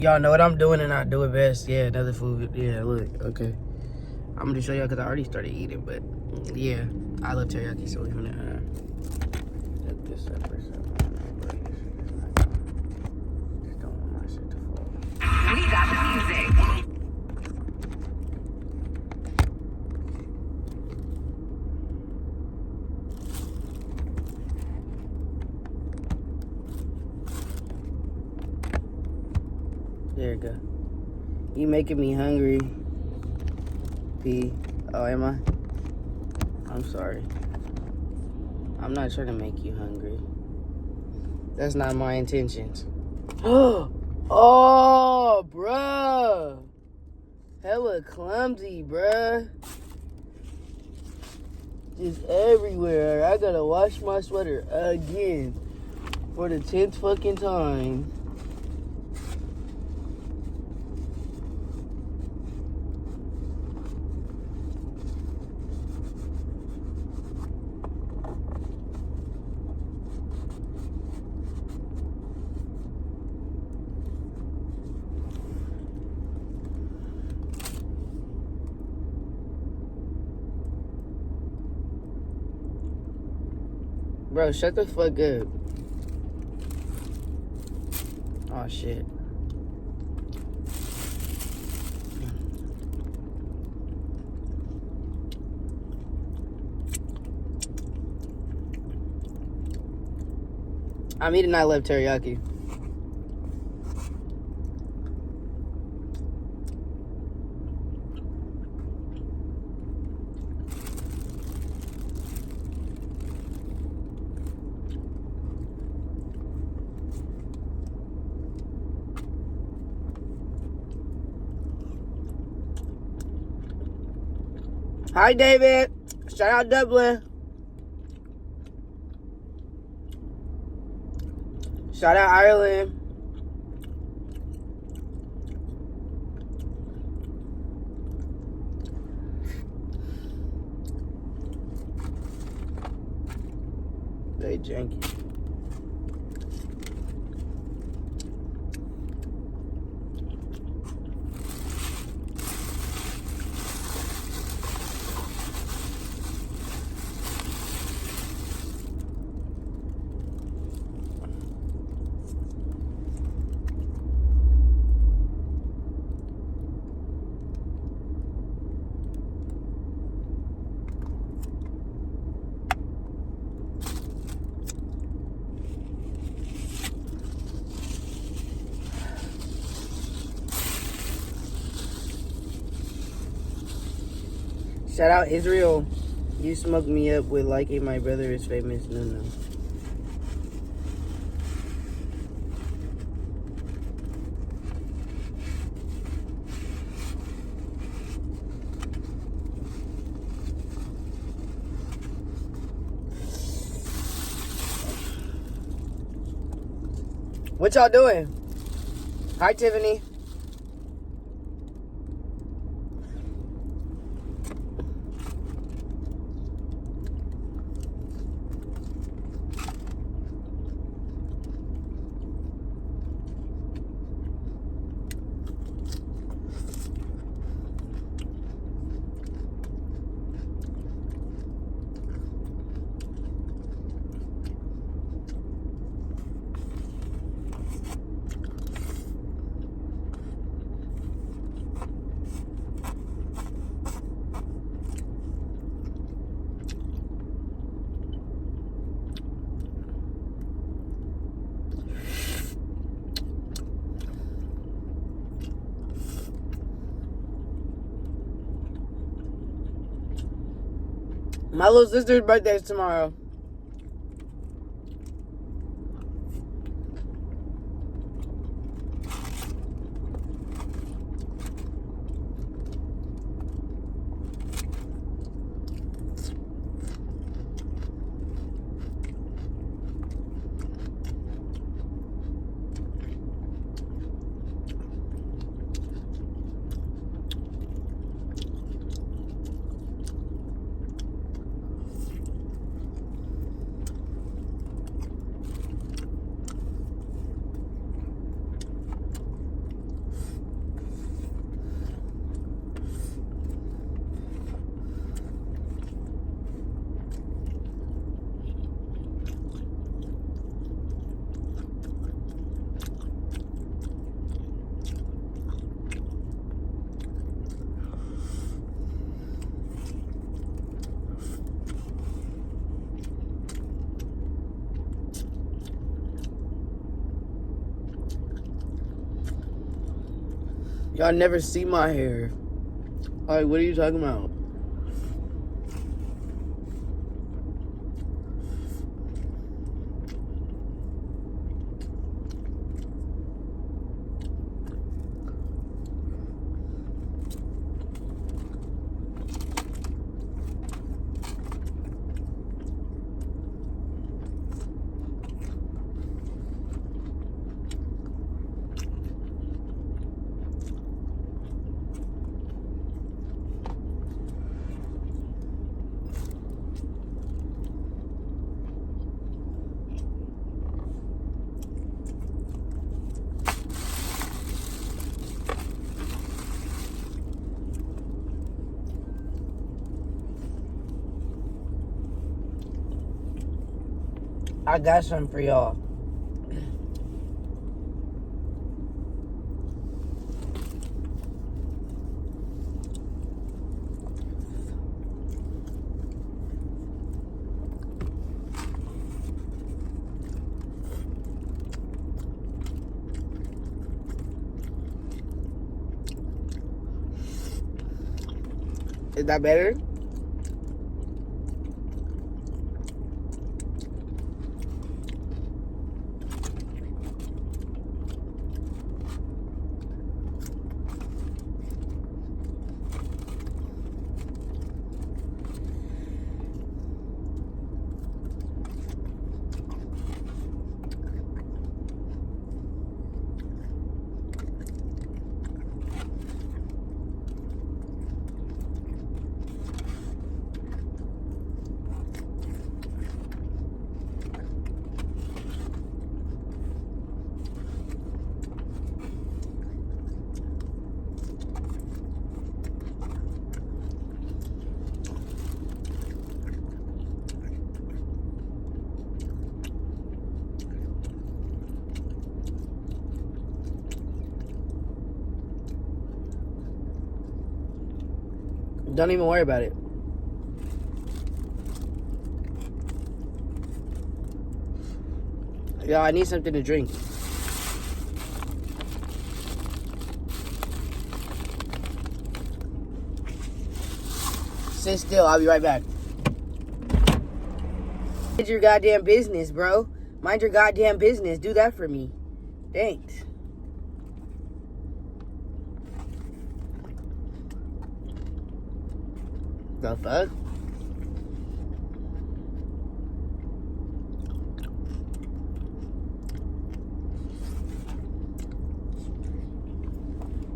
Y'all know what I'm doing and I do it best. Yeah, another food. Yeah, look. Okay. I'm gonna show y'all because I already started eating, but yeah, I love teriyaki, so we're gonna set this up or something. Just don't want my shit to fall. We got the music. There you go. You making me hungry, P. Oh, am I? I'm sorry. I'm not trying to make you hungry. That's not my intentions. Oh, bruh. Hella clumsy, bruh. Just everywhere. I gotta wash my sweater again for the 10th fucking time. Bro, shut the fuck up. Oh, shit. I'm eating I love teriyaki. Hi, David. Shout out Dublin. Shout out Ireland. They janky. Shout out Israel. You smoked me up with liking my brother is famous. No. What y'all doing? Hi, Tiffany. My little sister's birthday is tomorrow. Y'all never see my hair. Like, what are you talking about? I got something for y'all. Is that better? Don't even worry about it. Yo, I need something to drink. Sit still, I'll be right back. Mind your goddamn business, bro. Mind your goddamn business. Do that for me. Thanks. The fuck?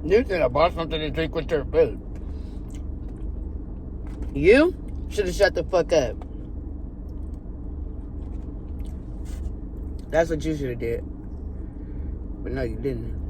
You could have bought something to drink with your food. You should have shut the fuck up. That's what you should have did. But no, you didn't.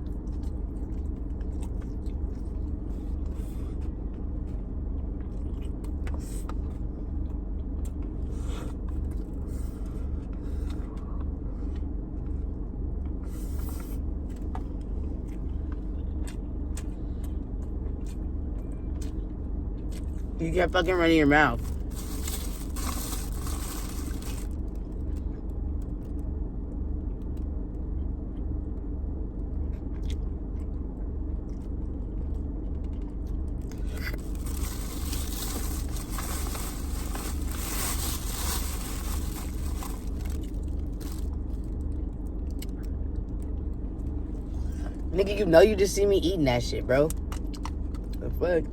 You kept fucking running your mouth. Nigga, you know you just see me eating that shit, bro. The fuck?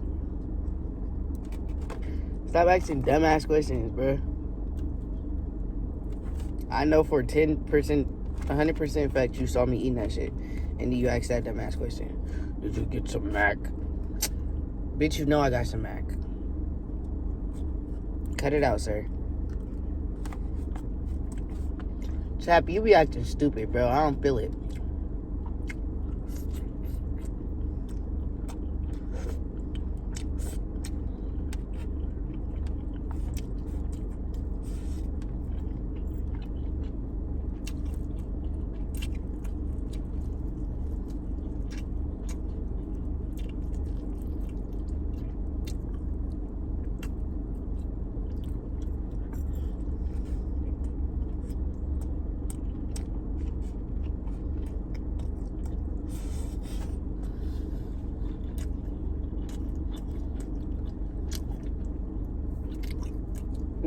Stop asking dumbass questions, bro. I know for 10%, 100% fact you saw me eating that shit. And then you asked that dumbass question. Did you get some Mac? Bitch, you know I got some Mac. Cut it out, sir. Chap, you be acting stupid, bro. I don't feel it.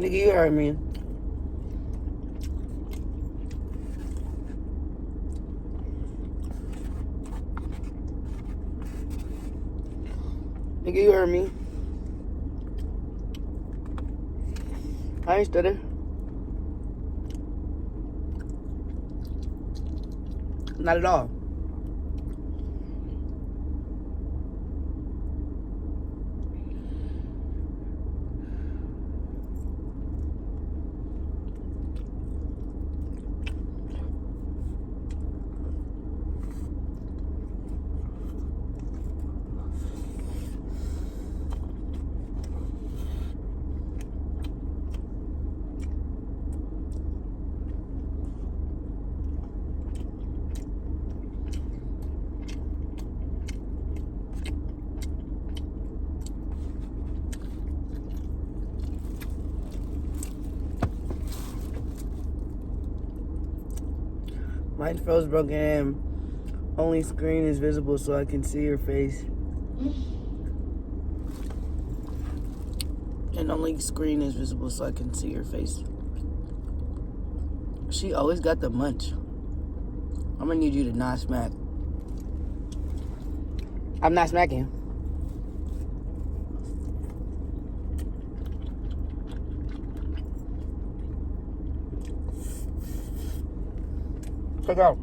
Nigga, you heard me. Nigga, you heard me. I ain't stutter. Not at all. Mine froze broken and only screen is visible so I can see your face. And only screen is visible so I can see your face. She always got the munch. I'm gonna need you to not smack. I'm not smacking. Check out.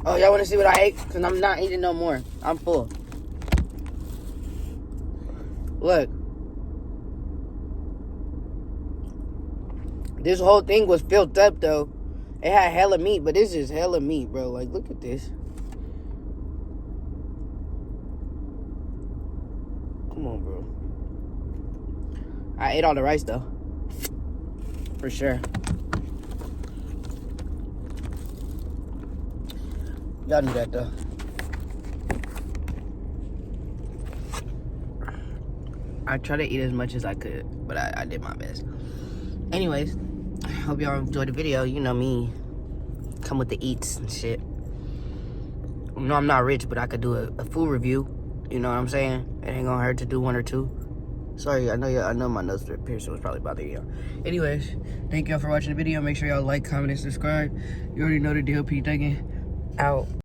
Oh, y'all want to see what I ate? Because I'm not eating no more. I'm full. Look. This whole thing was filled up, though. It had hella meat, but this is hella meat, bro. Like, look at this. Come on, bro. I ate all the rice, though. For sure. Y'all knew that, though. I tried to eat as much as I could, but I did my best. Anyways, hope y'all enjoyed the video. You know me. Come with the eats and shit. No, I'm not rich, but I could do a food review. You know what I'm saying? It ain't gonna hurt to do one or two. Sorry, I know my nose piercing was probably bothering y'all. Anyways, thank y'all for watching the video. Make sure y'all like, comment, and subscribe. You already know the deal. P. Duggan out.